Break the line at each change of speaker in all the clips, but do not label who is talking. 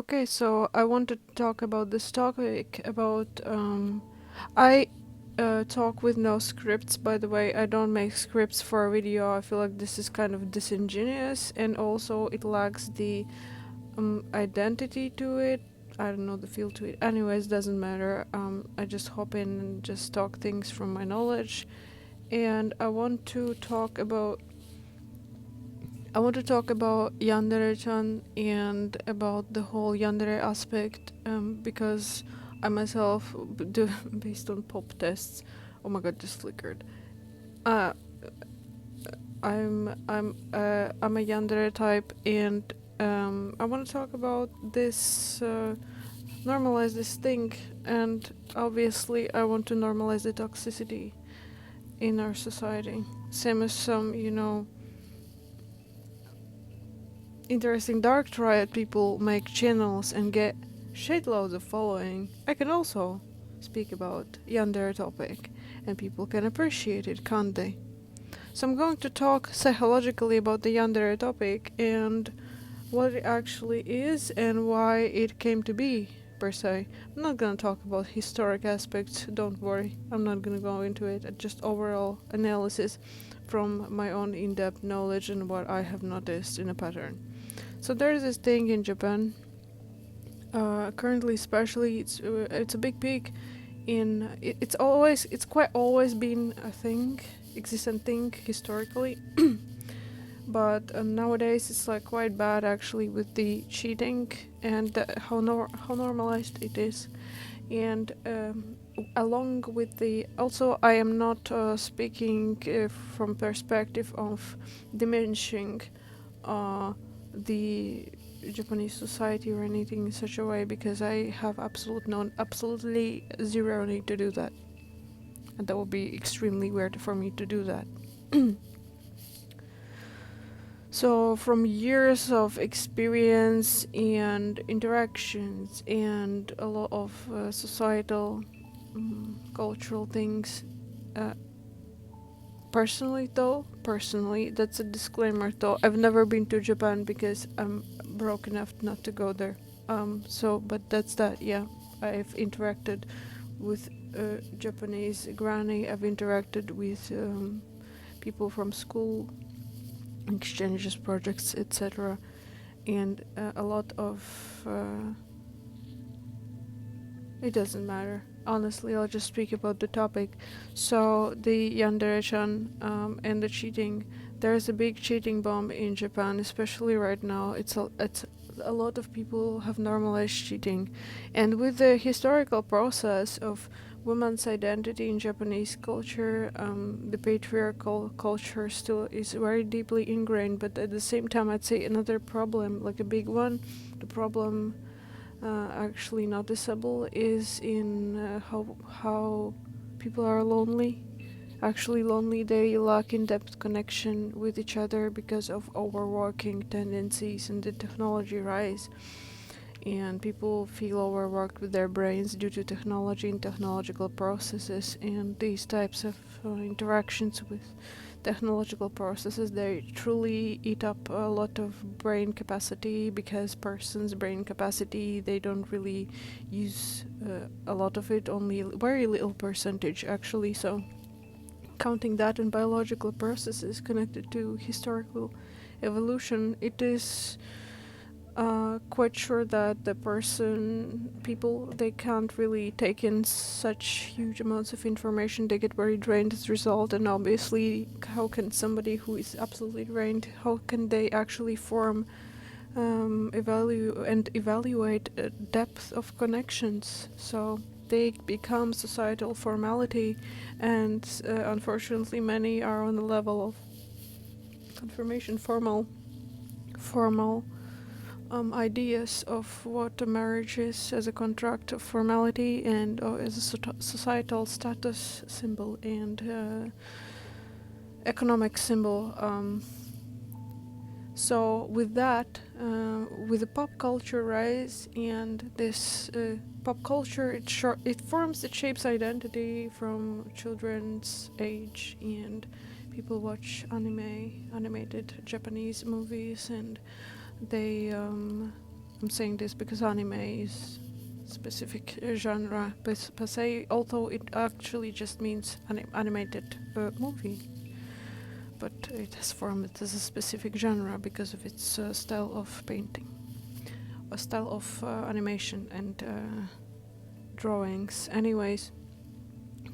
Okay, so I want to talk about this topic about I talk with no scripts. By the way, I don't make scripts for a video. I feel like this is kind of disingenuous, and also it lacks the identity to it. I don't know, the feel to it. Anyways, doesn't matter. I just hop in and just talk things from my knowledge, and I want to talk about Yandere-chan and about the whole Yandere aspect, because I myself do based on pop tests. Oh my god, just flickered. Uh, I'm a Yandere type, and I want to talk about this, normalize this thing, and obviously I want to normalize the toxicity in our society. Same as some, interesting dark triad people make channels and get shitloads of following. I can also speak about yandere topic, and people can appreciate it, can't they? So I'm going to talk psychologically about the yandere topic and what it actually is and why it came to be, per se. I'm not gonna talk about historic aspects, don't worry. I'm not gonna go into it. Just overall analysis from my own in-depth knowledge and what I have noticed in a pattern. So there's this thing in Japan. Currently, especially, it's a big peak in. It's quite always been a thing, existent thing historically, but nowadays it's like quite bad actually with the cheating and how normalized it is, and along with the also I am not speaking from perspective of diminishing uh, the Japanese society or anything in such a way, because I have absolutely zero need to do that, and that would be extremely weird for me to do that. So, from years of experience and interactions and a lot of societal, cultural things, uh, personally, that's a disclaimer though, I've never been to Japan because I'm broke enough not to go there. But that's that, yeah. I've interacted with Japanese granny, I've interacted with people from school, exchanges, projects, etc. And a lot of. It doesn't matter. Honestly, I'll just speak about the topic. So, the Yandere-chan and the cheating. There's a big cheating bomb in Japan, especially right now. It's a lot of people have normalized cheating, and with the historical process of women's identity in Japanese culture, the patriarchal culture still is very deeply ingrained. But at the same time, I'd say another problem, like a big one, the problem actually noticeable is in how people are lonely. Actually, lonely. They lack in-depth connection with each other because of overworking tendencies and the technology rise. And people feel overworked with their brains due to technology and technological processes, and these types of interactions with technological processes, they truly eat up a lot of brain capacity, because person's brain capacity, they don't really use a lot of it, only very little percentage actually. So counting that in biological processes connected to historical evolution, it is quite sure that people, they can't really take in such huge amounts of information. They get very drained as a result, and obviously, how can somebody who is absolutely drained, how can they actually form, evaluate depth of connections? So they become societal formality, and unfortunately, many are on the level of confirmation, formal ideas of what a marriage is as a contract of formality and as a societal status symbol and economic symbol. So with that, with the pop culture rise and this pop culture, it forms, it shapes identity from children's age, and people watch animated Japanese movies, and they I'm saying this because anime is specific genre per se, although it actually just means animated movie, but it has formed as a specific genre because of its style of painting, a style of animation and drawings. Anyways,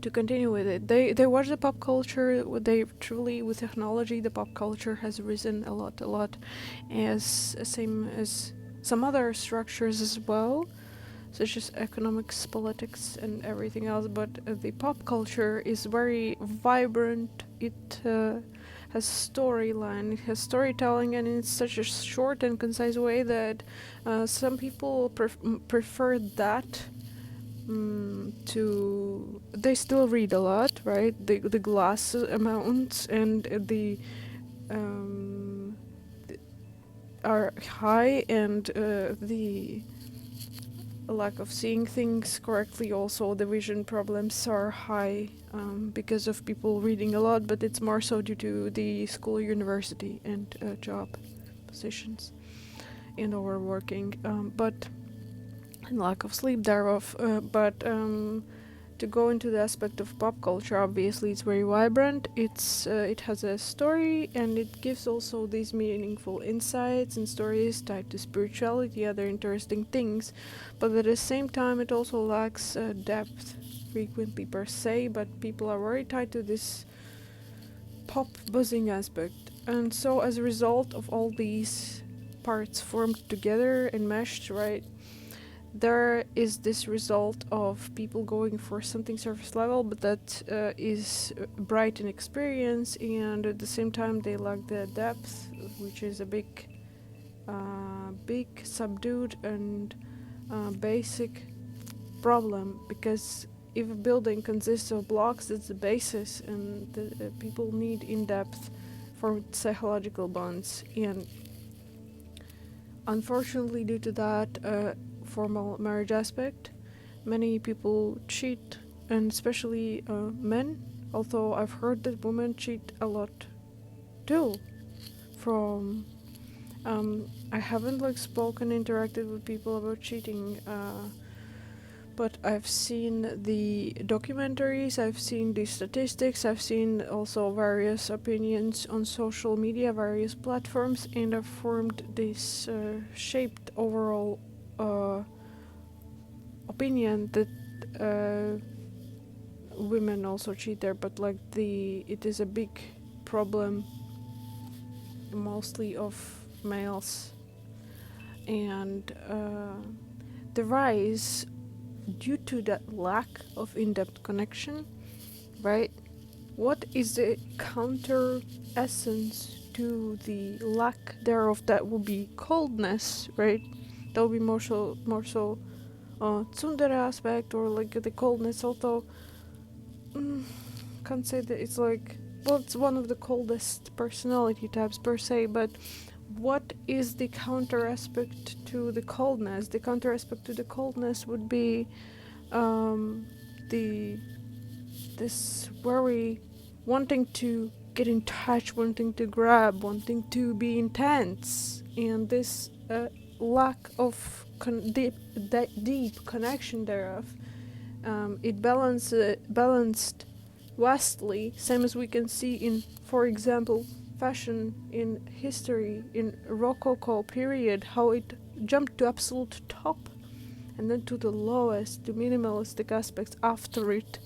to continue with it, they watch the pop culture. They truly, with technology, the pop culture has risen a lot, as same as some other structures as well, such as economics, politics, and everything else. But the pop culture is very vibrant. It has storyline, it has storytelling, and in such a short and concise way that some people prefer that to. They still read a lot, right? The glass amounts and um, are high, and the lack of seeing things correctly, also the vision problems are high because of people reading a lot, but it's more so due to the school, university, and job positions and overworking, but and lack of sleep thereof. But to go into the aspect of pop culture, obviously it's very vibrant. It has a story, and it gives also these meaningful insights and stories tied to spirituality, other interesting things. But at the same time, it also lacks depth frequently per se. But people are very tied to this pop buzzing aspect, and so as a result of all these parts formed together and meshed, right? There is this result of people going for something surface level, but that is bright in experience, and at the same time they lack the depth, which is a big subdued and basic problem, because if a building consists of blocks, that's the basis, and the people need in-depth for psychological bonds, and unfortunately due to that formal marriage aspect, many people cheat, and especially men, although I've heard that women cheat a lot too. From I haven't spoken, interacted with people about cheating, but I've seen the documentaries, I've seen the statistics, I've seen also various opinions on social media, various platforms, and I've formed this shaped overall opinion that women also cheat there, but it is a big problem mostly of males, and the rise due to that lack of in-depth connection, right? What is the counter essence to the lack thereof? That will be coldness, right? That will be more so tsundere aspect, or the coldness. Although can't say that it's it's one of the coldest personality types per se, but what is the counter aspect to the coldness? The counter aspect to the coldness would be this very wanting to get in touch, wanting to grab, wanting to be intense, and this lack of deep connection thereof. It balanced vastly, same as we can see in, for example, fashion in history, in Rococo period, how it jumped to absolute top and then to the lowest, to minimalistic aspects after it.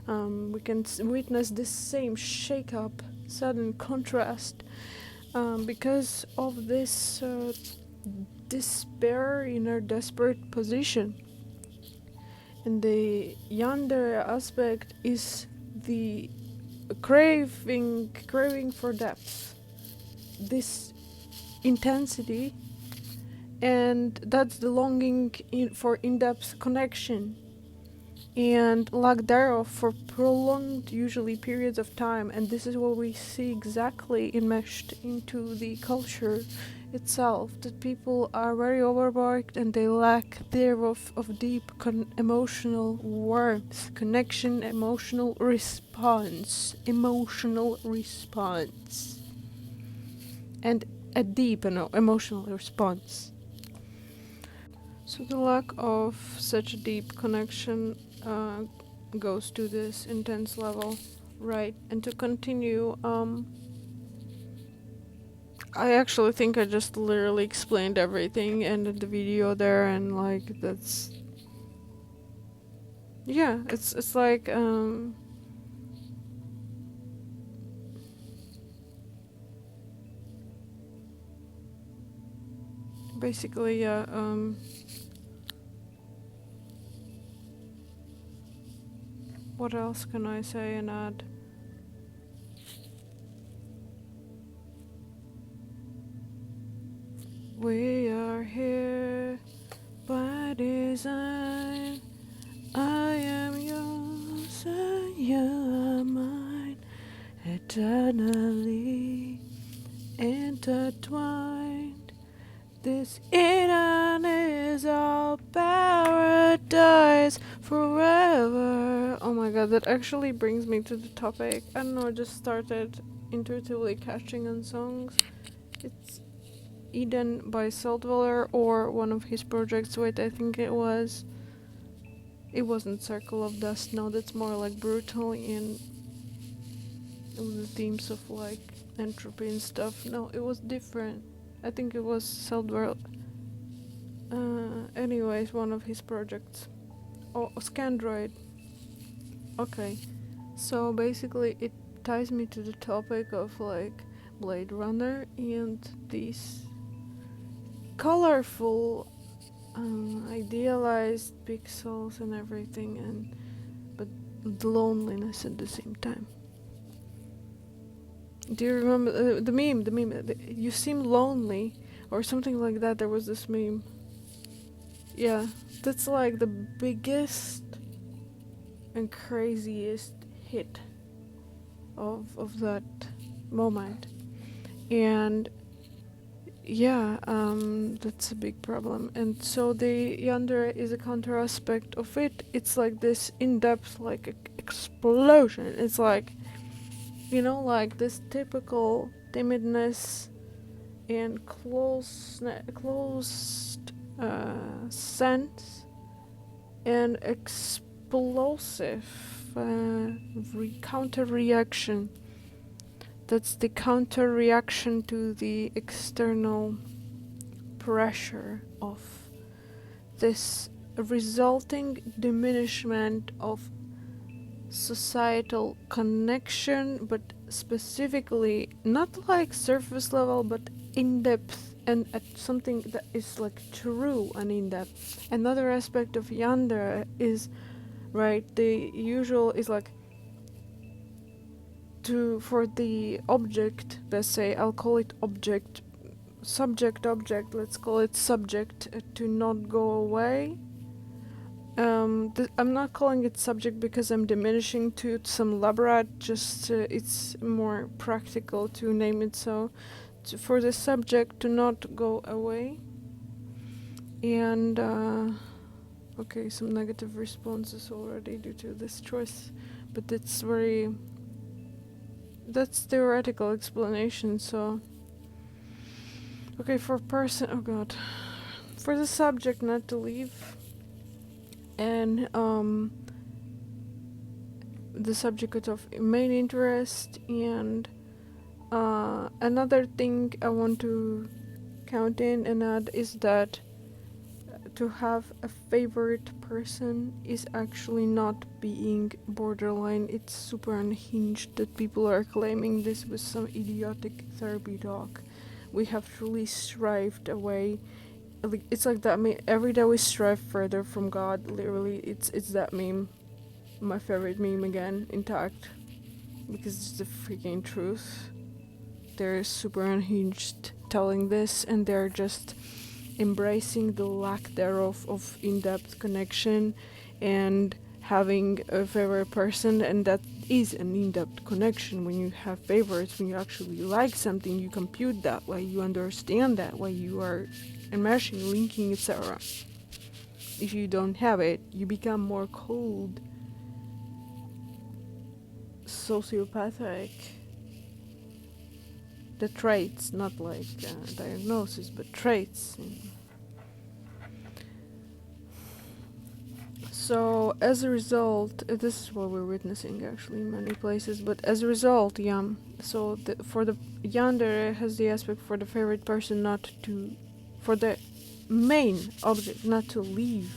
We can witness this same shake-up, sudden contrast, because of this despair in our desperate position. And the Yandere aspect is the craving for depth, this intensity, and that's the longing for in-depth connection, and lack thereof for prolonged, usually periods of time. And this is what we see exactly enmeshed into the culture itself, that people are very overworked and they lack thereof of deep emotional warmth, connection, emotional response, and a deep emotional response. So the lack of such a deep connection goes to this intense level, right? And to continue, I actually think I just literally explained everything and the video there, and like that's yeah, it's like basically yeah what else can I say and add? We are here by design. I am yours and you are mine, eternally intertwined. This Eden is our paradise forever. Oh my god, that actually brings me to the topic. I don't know, I just started intuitively catching on songs. It's Eden by Celldweller or one of his projects. Wait, I think it was. It wasn't Circle of Dust. No, that's more like brutal and the themes of like entropy and stuff. No, it was different. I think it was Celldweller. Anyways, one of his projects. Oh, Scandroid. Okay. So basically, it ties me to the topic of like Blade Runner and these colorful idealized pixels and everything, and but the loneliness at the same time. Do you remember the meme? The meme. You seem lonely, or something like that. There was this meme. Yeah, that's like the biggest and craziest hit of that moment, and yeah, that's a big problem. And so the Yandere is a counter aspect of it. It's like this in-depth, like explosion. It's like, you know, like this typical timidness and closed sense and explosive counter reaction. That's the counter reaction to the external pressure of this resulting diminishment of societal connection, but specifically not like surface level, but in depth and at something that is like true and in depth. Another aspect of Yandere is right. The usual is like to for the object. Let's say I'll call it object, subject, object. Let's call it subject to not go away. I'm not calling it subject because I'm diminishing to some labrat, just it's more practical to name it so. For the subject to not go away. And, okay, some negative responses already due to this choice, but that's theoretical explanation, so. Okay, for oh god. For the subject not to leave, and the subject of main interest, and another thing I want to count in and add is that to have a favorite person is actually not being borderline. It's super unhinged that people are claiming this with some idiotic therapy talk. We have truly strived away. It's like that meme. Every day we strive further from God. Literally, it's that meme. My favorite meme again, intact, because it's the freaking truth. They're super unhinged telling this, and they're just embracing the lack thereof of in-depth connection and having a favorite person, and that is an in-depth connection. When you have favorites, when you actually like something, you compute that way, you understand that way, you are enmeshing, linking, etc. If you don't have it, you become more cold, sociopathic. The traits, not like diagnosis, but traits. So as a result, this is what we're witnessing actually in many places. But as a result, yeah. So for the Yandere has the aspect for the favorite person not to, for the main object not to leave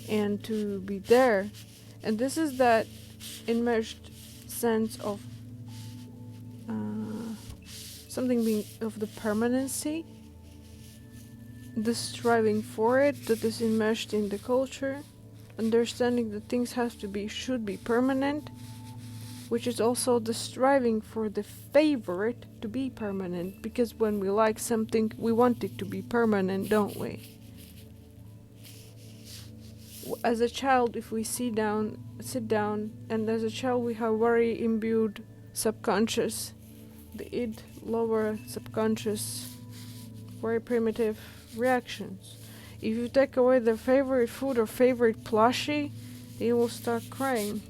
and to be there, and this is that enmeshed sense of uh, something being of the permanency, the striving for it that is enmeshed in the culture, understanding that things have to be should be permanent, which is also the striving for the favorite to be permanent, because when we like something we want it to be permanent, don't we? As a child, if we sit down, and as a child we have very imbued subconscious, the id, lower subconscious, very primitive reactions. If you take away their favorite food or favorite plushie, they will start crying.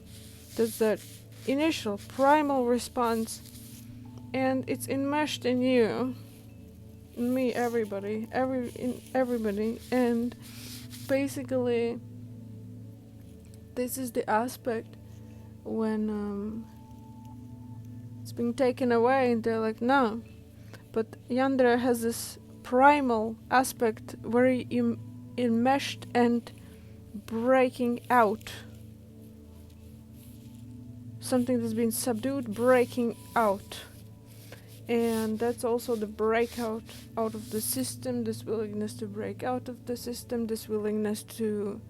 That's that initial primal response, and it's enmeshed in you, in me, everybody, everybody, and basically this is the aspect when it's being taken away, and they're like, no. But Yandere has this primal aspect, very enmeshed and breaking out. Something that's been subdued, breaking out. And that's also the breakout out of the system, this willingness to break out of the system, this willingness to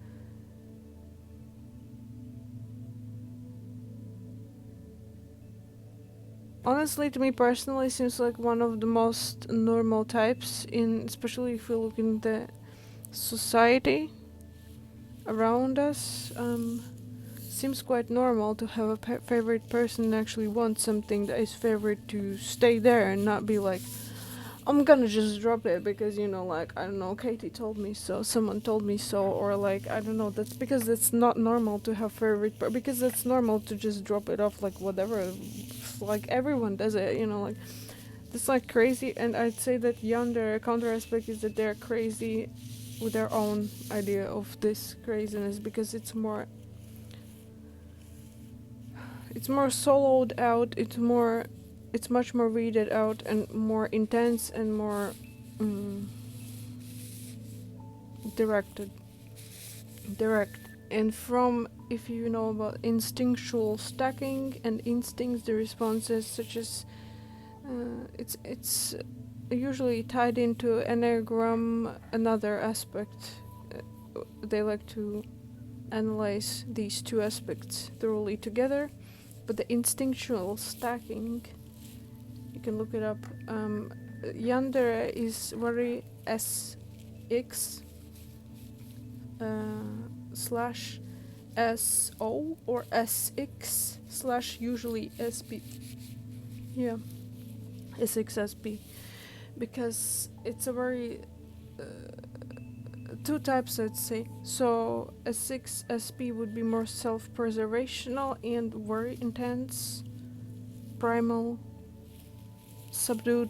honestly, to me personally, seems like one of the most normal types in, especially if we look in the society around us. Seems quite normal to have a favorite person and actually want something that is favorite to stay there and not be like, I'm gonna just drop it because, you know, like, I don't know, Katie told me so, someone told me so, or like, I don't know, that's because it's not normal to have favorite, because it's normal to just drop it off like whatever, like everyone does it, you know, like, it's like crazy. And I'd say that Yandere counter aspect is that they're crazy with their own idea of this craziness, because it's more soloed out, it's much more weeded out and more intense and more directed direct. And from, if you know about instinctual stacking and instincts, the responses such as it's usually tied into enneagram, another aspect. They like to analyze these two aspects thoroughly together. But the instinctual stacking, you can look it up. Yandere is very SX slash SO or SX slash usually SP. Yeah, SXSP. Because it's a very two types, I'd say. So S6SP would be more self-preservational and very intense, primal, subdued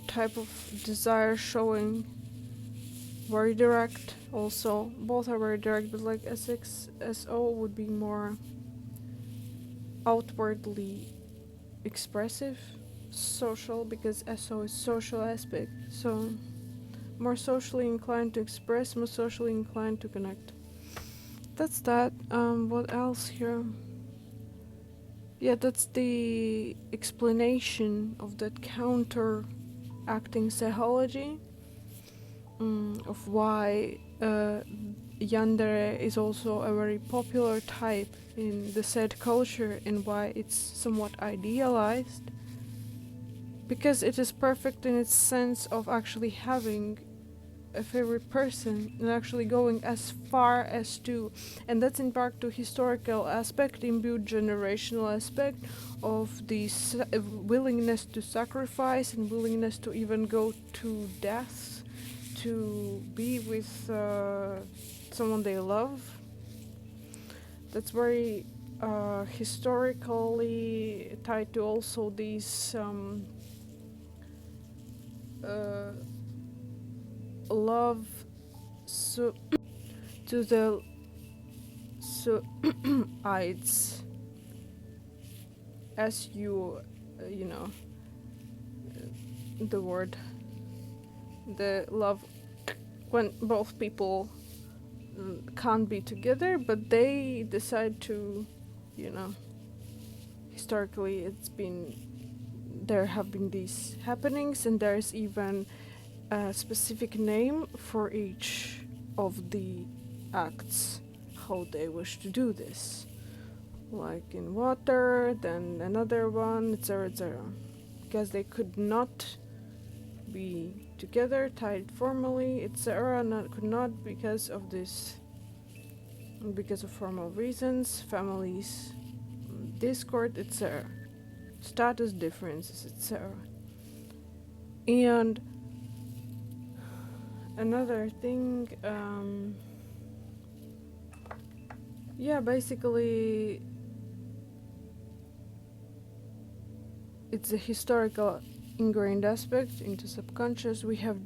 type of desire showing, very direct. Also, both are very direct, but like S6SO would be more outwardly expressive, social, because SO is social aspect. So more socially inclined to express, more socially inclined to connect. That's that. What else here? Yeah, that's the explanation of that counteracting psychology, of why Yandere is also a very popular type in the said culture, and why it's somewhat idealized, because it is perfect in its sense of actually having a favorite person and actually going as far as to, and that's in part to historical aspect, imbued generational aspect of the willingness to sacrifice and willingness to even go to death to be with someone they love. That's very historically tied to also these love, so to the So it's as you you know the word, the love, when both people can't be together, but they decide to, you know, historically it's been, there have been these happenings, and there's even a specific name for each of the acts, how they wish to do this. Like in water, then another one, etc., etc. Because they could not be together, tied formally, etc. Could not because of this, because of formal reasons, families, discord, etc., status differences, etc. And another thing, yeah, basically, it's a historical ingrained aspect into subconscious. We have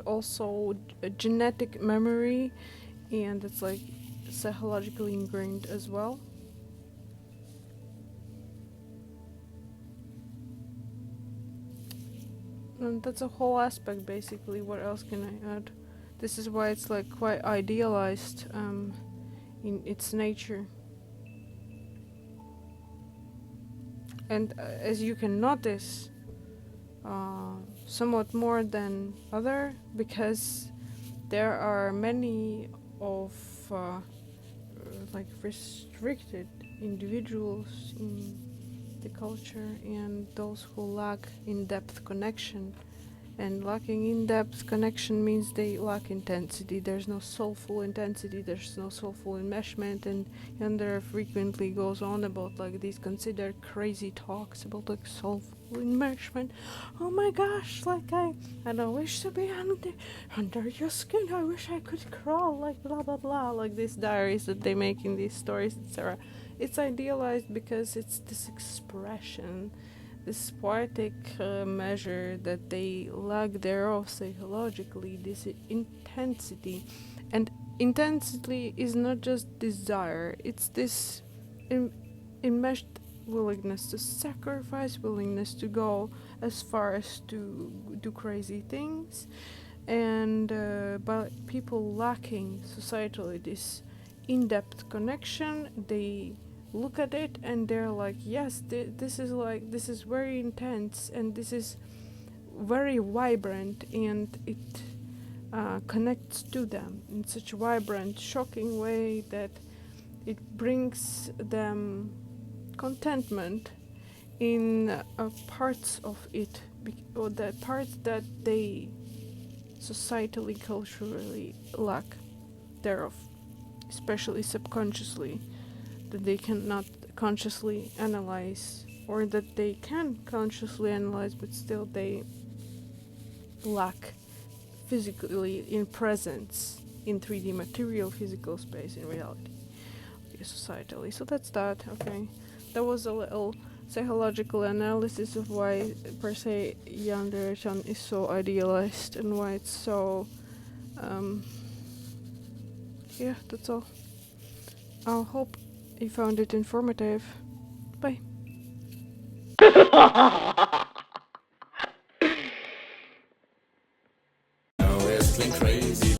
also a genetic memory, and it's like psychologically ingrained as well. And that's a whole aspect, basically. What else can I add? This is why it's like quite idealized in its nature. And as you can notice, somewhat more than other, because there are many of like restricted individuals in the culture, and those who lack in-depth connection. And lacking in-depth connection means they lack intensity. There's no soulful intensity, there's no soulful enmeshment. And Yandere frequently goes on about like these considered crazy talks about like soulful enmeshment. Oh my gosh, like I don't wish to be under your skin, I wish I could crawl, like blah blah blah, like these diaries that they make in these stories, etc. It's idealized because it's this expression, this poetic measure that they lack thereof psychologically, this intensity. And intensity is not just desire, it's this enmeshed willingness to sacrifice, willingness to go as far as to do crazy things. And but people lacking societally this in-depth connection, they look at it and they're like, yes, this is very intense, and this is very vibrant, and it connects to them in such a vibrant, shocking way that it brings them contentment in parts of it, or the parts that they societally, culturally lack thereof, especially subconsciously, that they cannot consciously analyze, or that they can consciously analyze but still they lack physically in presence in 3D material physical space in reality, okay, societally. So that's that. Okay, that was a little psychological analysis of why per se Yandere-chan is so idealized and why it's so yeah, that's all. I hope you found it informative. Bye.